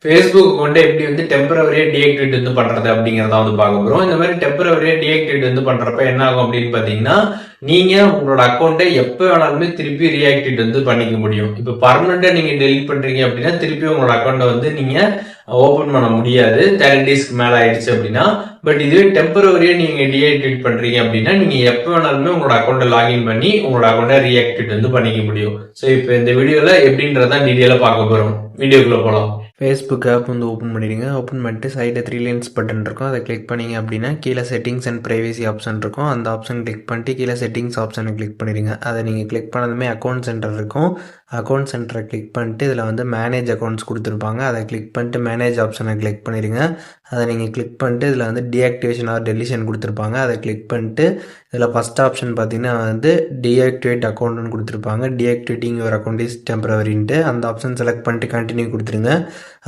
Facebook வந்து எப்படி வந்து டெம்பரவரியா டீஆக்டிவேட் வந்து பண்றது அப்படிங்கறத வந்து பார்க்க போறோம். இந்த மாதிரி டெம்பரவரியா டீஆக்டிவேட் வந்து பண்றப்ப என்ன ஆகும் அப்படின்னு பாத்தீங்கன்னா, நீங்க உங்களோட அக்கௌண்ட்டை எப்ப வேணாலுமே திருப்பி ரீஆக்டிவேட் வந்து பண்ணிக்க முடியும். இப்ப பர்மனண்டா நீங்க டெலிட் பண்றீங்க அப்படின்னா திருப்பி உங்களோட அக்கௌண்ட்டை வந்து நீங்க ஓபன் பண்ண முடியாது 30 டேஸ்க்கு மேல ஆயிடுச்சு அப்படின்னா. பட் இதுவே டெம்பரவரியா நீங்க டீஆக்டிவேட் பண்றீங்க அப்படின்னா நீங்க எப்ப வேணாலுமே உங்களோட அக்கௌண்ட்டை லாகின் பண்ணி உங்களோட அக்கௌண்ட்டை ரீஆக்டிவேட் வந்து பண்ணிக்க முடியும். ஸோ இப்போ இந்த வீடியோல எப்படின்றதான் டீடைலா பார்க்க போறோம். வீடியோக்குள்ள போலாம். ஃபேஸ்புக் ஆப் வந்து ஓப்பன் பண்ணிடுங்க. ஓப்பன் பண்ணிட்டு சைடில் 3 லைன்ஸ் பட்டன் இருக்கும். அதை கிளிக் பண்ணிங்க அப்படின்னா கீழே செட்டிங்ஸ் அண்ட் ப்ரைவசி ஆப்ஷன் இருக்கும். அந்த ஆப்ஷன் கிளிக் பண்ணிட்டு கீழே செட்டிங்ஸ் ஆப்ஷனை கிளிக் பண்ணிடுங்க. அதை நீங்கள் கிளிக் பண்ணதுமே அக்கௌண்ட் சென்டர் இருக்கும். அக்கௌண்ட் சென்டரை கிளிக் பண்ணிட்டு இதில் வந்து மேனேஜ் அக்கௌண்ட்ஸ் கொடுத்துருப்பாங்க. அதை கிளிக் பண்ணிட்டு மேனேஜ் ஆப்ஷனை கிளிக் பண்ணிடுங்க. அதை நீங்கள் கிளிக் பண்ணிட்டு இதில் வந்து டீஆக்டிவேஷன் ஆர் டெலிஷன் கொடுத்துருப்பாங்க. அதை கிளிக் பண்ணிட்டு இதில் ஃபஸ்ட் ஆப்ஷன் பார்த்தீங்கன்னா வந்து டீஆக்டிவேட் அக்கௌண்ட்னு கொடுத்துருப்பாங்க. டீஆக்டிவேட்டிங் யுவர் அக்கௌண்ட் இஸ் டெம்பரவரின்ட்டு அந்த ஆப்ஷன் செலக்ட் பண்ணிட்டு கண்டினியூ கொடுத்துருங்க.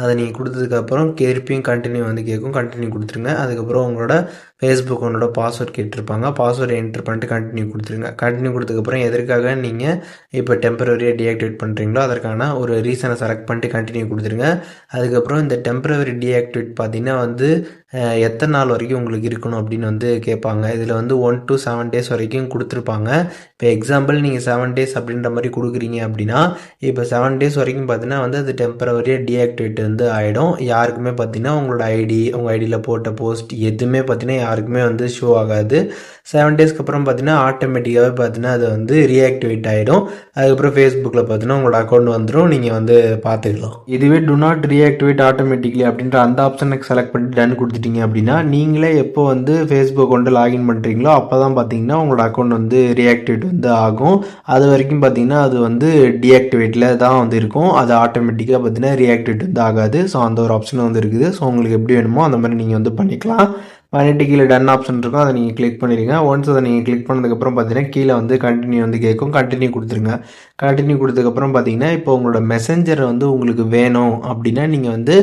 அதை நீங்கள் கொடுத்ததுக்கப்புறம் திருப்பியும் கண்டினியூ வந்து கேட்கும். கண்டினியூ கொடுத்துருங்க. அதுக்கப்புறம் உங்களோட ஃபேஸ்புக் அக்கௌண்டோட பாஸ்வேர்ட் கேட்டிருப்பாங்க. பாஸ்வேர்டு என்ட்ரு பண்ணிட்டு கண்டினியூ கொடுத்துருங்க. கண்டினியூ கொடுத்ததுக்கப்புறம் எதற்காக நீங்கள் இப்போ டெம்பரவரியாக டீஆக்டிவேட் பண்ணுறீங்களோ அதற்கான ஒரு ரீசனை செலக்ட் பண்ணிட்டு கண்டினியூ கொடுத்துருங்க. அதுக்கப்புறம் இந்த டெம்பரவரி டீஆக்டிவேட் பார்த்தீங்கன்னா வந்து எத்தனை நாள் வரைக்கும் உங்களுக்கு இருக்கணும் அப்படின்னு வந்து கேட்பாங்க. இதில் வந்து 1 to 7 days வரைக்கும் கொடுத்துருப்பாங்க. இப்போ எக்ஸாம்பிள் நீங்கள் 7 days அப்படின்ற மாதிரி கொடுக்குறீங்க அப்படின்னா இப்போ 7 days வரைக்கும் பார்த்தீங்கன்னா வந்து அது டெம்பரவரியாக டீஆக்டிவேட் வந்து ஆகிடும். யாருக்குமே பார்த்தீங்கன்னா உங்களோட ஐடி உங்கள் ஐடியில் போட்ட போஸ்ட் எதுவுமே பார்த்தீங்கன்னா யாருக்குமே வந்து ஷோ ஆகாது. 7 daysக்கு அப்புறம் பார்த்தீங்கன்னா ஆட்டோமேட்டிக்காகவே பார்த்தீங்கன்னா அது வந்து ரீஆக்டிவேட் ஆகிடும். அதுக்கப்புறம் ஃபேஸ்புக்கில் பார்த்தீங்கன்னா உங்களோட அக்கௌண்ட் வந்துடும். நீங்கள் வந்து பார்த்துக்கலாம். இதுவே டு நாட் ரீஆக்டிவேட் ஆட்டோமேட்டிக்லி அப்படின்ற அந்த ஆப்ஷனுக்கு செலக்ட் பண்ணிட்டு டன் கொடுத்துட்டீங்க அப்படின்னா நீங்களே எப்போ வந்து ஃபேஸ்புக் அக்கௌண்ட்டை லாகின் பண்ணுறீங்களோ அப்போ தான் பார்த்தீங்கன்னா உங்களோட அக்கௌண்ட் வந்து ரீஆக்டிவேட் வந்து ஆகும். அது வரைக்கும் பார்த்தீங்கன்னா அது வந்து டீஆக்டிவேட்டில் தான் வந்து இருக்கும். அது ஆட்டோமேட்டிக்காக பார்த்தீங்கன்னா ரீஆக்டிவேட் வந்து ஆகாது. ஸோ அந்த ஒரு ஆப்ஷன் வந்து இருக்குது. ஸோ உங்களுக்கு எப்படி வேணுமோ அந்த மாதிரி நீங்கள் வந்து பண்ணிக்கலாம். பண்ணிட்டு கீழே டன் ஆப்ஷன் இருக்கும். அதை நீங்கள் கிளிக் பண்ணிடுங்க. ஒன்ஸ் அதை நீங்கள் கிளிக் பண்ணதுக்கப்புறம் பார்த்தீங்கன்னா கீழே வந்து கண்டினியூ வந்து கேட்கும். கண்டினியூ கொடுத்துருங்க. கண்டினியூ கொடுத்ததுக்கப்புறம் பார்த்தீங்கன்னா இப்போ உங்களோட மெசஞ்சரை வந்து உங்களுக்கு வேணும் அப்படின்னா நீங்கள் வந்து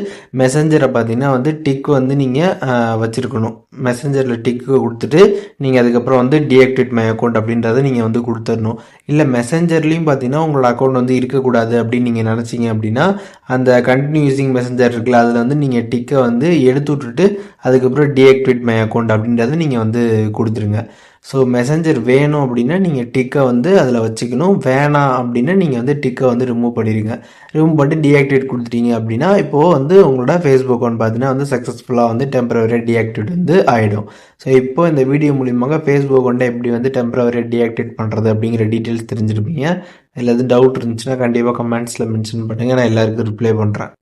மெசஞ்சரை பார்த்தீங்கன்னா வந்து டிக் வந்து நீங்கள் வச்சுருக்கணும். மெசஞ்சரில் டிக்கு கொடுத்துட்டு நீங்கள் அதுக்கப்புறம் வந்து டீஆக்டிவேட் மை அக்கௌண்ட் அப்படின்றத நீங்கள் வந்து கொடுத்துடணும். இல்லை மெசஞ்சர்லேயும் பார்த்தீங்கன்னா உங்களோட அக்கௌண்ட் வந்து இருக்கக்கூடாது அப்படின்னு நீங்கள் நினச்சிங்க அப்படின்னா அந்த கண்டினியூ யூசிங் மெசஞ்சர் இருக்குல்ல அதில் வந்து நீங்கள் டிக்கை வந்து எடுத்து விட்டுட்டு அதுக்கப்புறம் டீஆக்டிவேட் மை அக்கௌண்ட் அப்படின்றத நீங்கள் வந்து கொடுத்துருங்க. ஸோ மெசஞ்சர் வேணும் அப்படின்னா நீங்கள் டிக்கை வந்து அதில் வச்சுக்கணும். வேணாம் அப்படின்னா நீங்கள் வந்து டிக்கை வந்து ரிமூவ் பண்ணிடுங்க. ரிமூவ் பண்ணிட்டு டீஆக்டிவேட் கொடுத்துட்டீங்க அப்படின்னா இப்போது வந்து உங்களோட ஃபேஸ்புக் அக்கௌண்ட் பார்த்தீங்கன்னா வந்து சக்ஸஸ்ஃபுல்லாக வந்து டெம்பரவரியாக டீஆக்டிவேட் வந்து ஆகிடும். ஸோ இப்போ இந்த வீடியோ மூலியமாக ஃபேஸ்புக் அக்கௌண்ட்டை எப்படி வந்து டெம்பரவரியாக டீஆக்டிவேட் பண்ணுறது அப்படிங்கிற டீட்டெயில்ஸ் தெரிஞ்சிருப்பீங்க. இதில் எதுவும் டவுட் இருந்துச்சுன்னா கண்டிப்பாக கமெண்ட்ஸில் மென்ஷன் பண்ணுங்கள். நான் எல்லாருக்கும் ரிப்ளை பண்ணுறேன்.